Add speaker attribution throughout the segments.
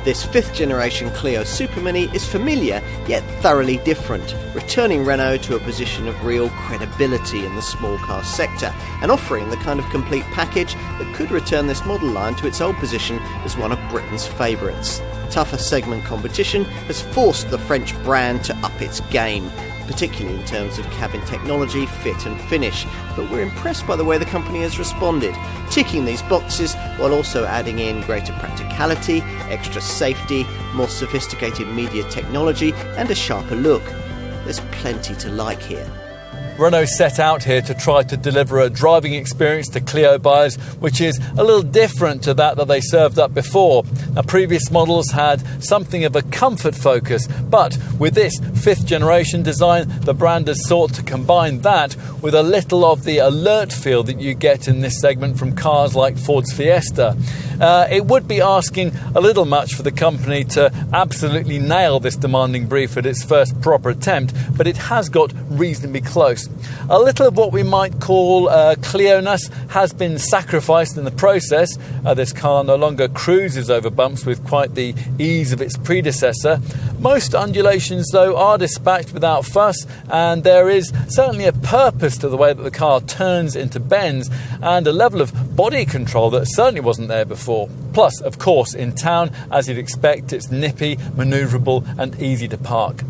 Speaker 1: This 5th generation Clio Super Mini is familiar yet thoroughly different, returning Renault to a position of real credibility in the small car sector and offering the kind of complete package that could return this model line to its old position as one of Britain's favourites. Tougher segment competition has forced the French brand to up its game, particularly in terms of cabin technology, fit and finish, but we're impressed by the way the company has responded, ticking these boxes while also adding in greater practicality, extra safety, more sophisticated media technology and a sharper look. There's plenty to like here.
Speaker 2: Renault set out here to try to deliver a driving experience to Clio buyers which is a little different to that they served up before. Now, previous models had something of a comfort focus, but with this 5th generation design, the brand has sought to combine that with a little of the alert feel that you get in this segment from cars like Ford's Fiesta. It would be asking a little much for the company to absolutely nail this demanding brief at its first proper attempt, but it has got reasonably close. A little of what we might call Clio-ness has been sacrificed in the process. This car no longer cruises over bumps with quite the ease of its predecessor. Most undulations, though, are dispatched without fuss, and there is certainly a purpose to the way that the car turns into bends and a level of body control that certainly wasn't there before. Plus, of course, in town, as you'd expect, it's nippy, manoeuvrable and easy to park.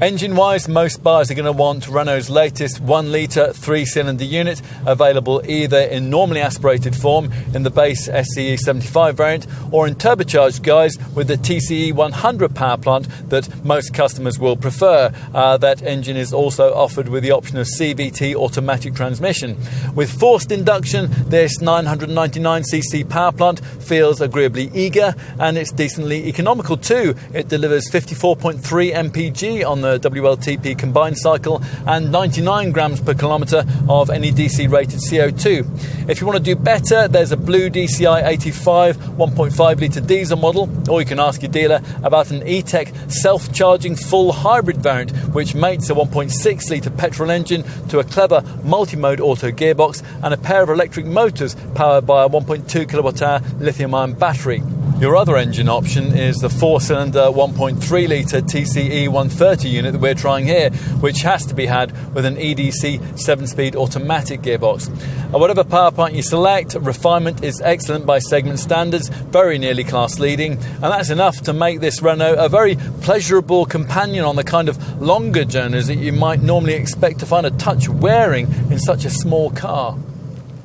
Speaker 2: Engine-wise, most buyers are going to want Renault's latest 1-litre 3-cylinder unit, available either in normally aspirated form in the base SCE 75 variant or in turbocharged guise with the TCE 100 power plant that most customers will prefer. That engine is also offered with the option of CVT automatic transmission. With forced induction, this 999cc power plant feels agreeably eager, and it's decently economical too. It delivers 54.3 mpg on the WLTP combined cycle and 99 grams per kilometre of NEDC rated CO2. If you want to do better, there's a blue DCI 85 1.5 litre diesel model, or you can ask your dealer about an E-Tech self-charging full hybrid variant which mates a 1.6 litre petrol engine to a clever multi-mode auto gearbox and a pair of electric motors powered by a 1.2 kilowatt-hour lithium-ion battery. Your other engine option is the 4-cylinder 1.3 litre TCE 130 unit that we're trying here, which has to be had with an EDC 7-speed automatic gearbox. Whatever power plant you select, refinement is excellent by segment standards, very nearly class leading, and that's enough to make this Renault a very pleasurable companion on the kind of longer journeys that you might normally expect to find a touch wearing in such a small car.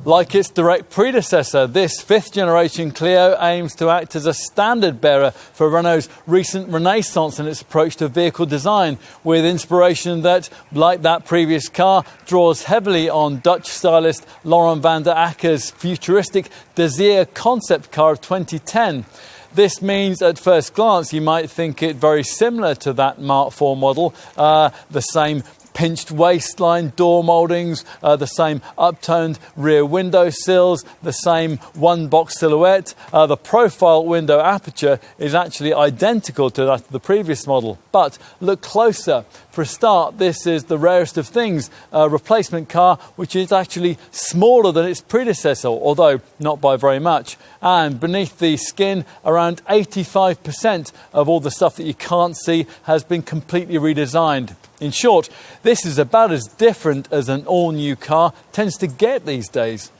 Speaker 2: Like its direct predecessor, this 5th generation Clio aims to act as a standard bearer for Renault's recent renaissance in its approach to vehicle design, with inspiration that, like that previous car, draws heavily on Dutch stylist Laurent van der Akker's futuristic Desir concept car of 2010. This means at first glance you might think it very similar to that Mark IV model, the same pinched waistline, door mouldings, the same uptoned rear window sills, the same one-box silhouette. The profile window aperture is actually identical to that of the previous model. But look closer. For a start, this is the rarest of things, a replacement car which is actually smaller than its predecessor, although not by very much. And beneath the skin, around 85% of all the stuff that you can't see has been completely redesigned. In short, this is about as different as an all-new car tends to get these days.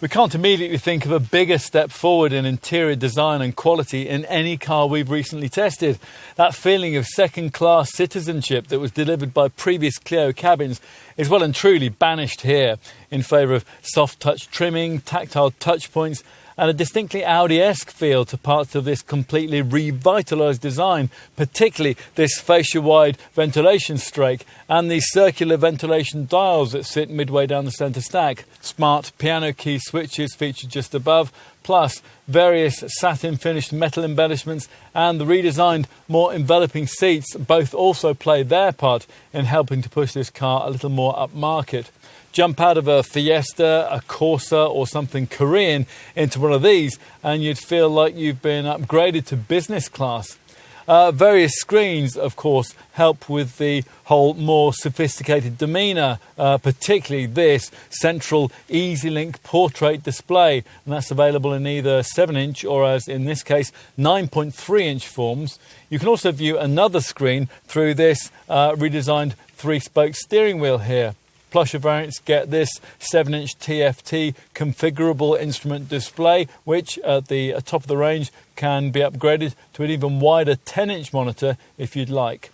Speaker 2: We can't immediately think of a bigger step forward in interior design and quality in any car we've recently tested. That feeling of second-class citizenship that was delivered by previous Clio cabins is well and truly banished here in favour of soft-touch trimming, tactile touch points, and a distinctly Audi-esque feel to parts of this completely revitalised design, particularly this fascia-wide ventilation strake and the circular ventilation dials that sit midway down the centre stack. Smart piano key switches featured just above, plus various satin-finished metal embellishments and the redesigned, more enveloping seats both also play their part in helping to push this car a little more upmarket. Jump out of a Fiesta, a Corsa or something Korean into one of these and you'd feel like you've been upgraded to business class. Various screens, of course, help with the whole more sophisticated demeanour, particularly this central EasyLink portrait display, and that's available in either 7-inch or, as in this case, 9.3-inch forms. You can also view another screen through this redesigned 3-spoke steering wheel here. Plusher variants get this 7-inch TFT configurable instrument display, which at the top of the range can be upgraded to an even wider 10-inch monitor if you'd like.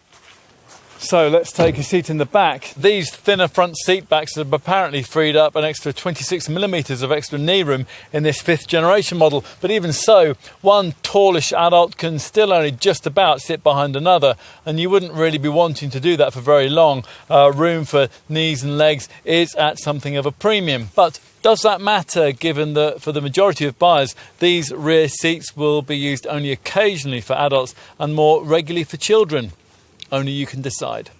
Speaker 2: So let's take a seat in the back. These thinner front seat backs have apparently freed up an extra 26mm of extra knee room in this 5th generation model. But even so, one tallish adult can still only just about sit behind another, and you wouldn't really be wanting to do that for very long. Room for knees and legs is at something of a premium. But does that matter, given that for the majority of buyers, these rear seats will be used only occasionally for adults and more regularly for children? Only you can decide.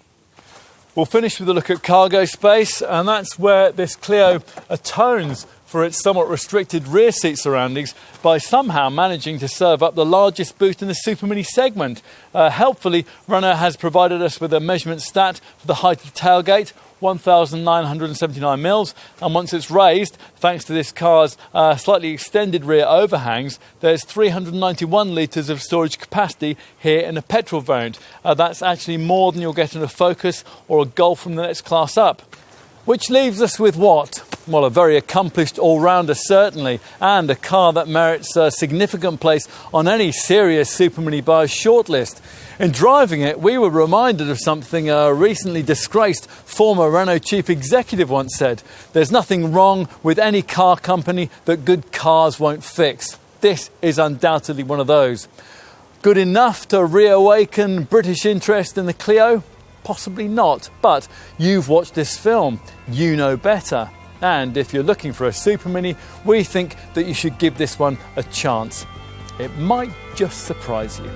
Speaker 2: We'll finish with a look at cargo space, and that's where this Clio atones for its somewhat restricted rear seat surroundings by somehow managing to serve up the largest boot in the Super Mini segment. Helpfully, Renault has provided us with a measurement stat for the height of the tailgate, 1,979 mils, and once it's raised, thanks to this car's slightly extended rear overhangs, there's 391 litres of storage capacity here in a petrol variant. That's actually more than you'll get in a Focus or a Golf from the next class up. Which leaves us with what? Well, a very accomplished all-rounder certainly, and a car that merits a significant place on any serious Super Mini buyer's shortlist. In driving it, we were reminded of something a recently disgraced former Renault chief executive once said: "There's nothing wrong with any car company that good cars won't fix." This is undoubtedly one of those. Good enough to reawaken British interest in the Clio? Possibly not, but you've watched this film, you know better. And if you're looking for a Super Mini, we think that you should give this one a chance. It might just surprise you.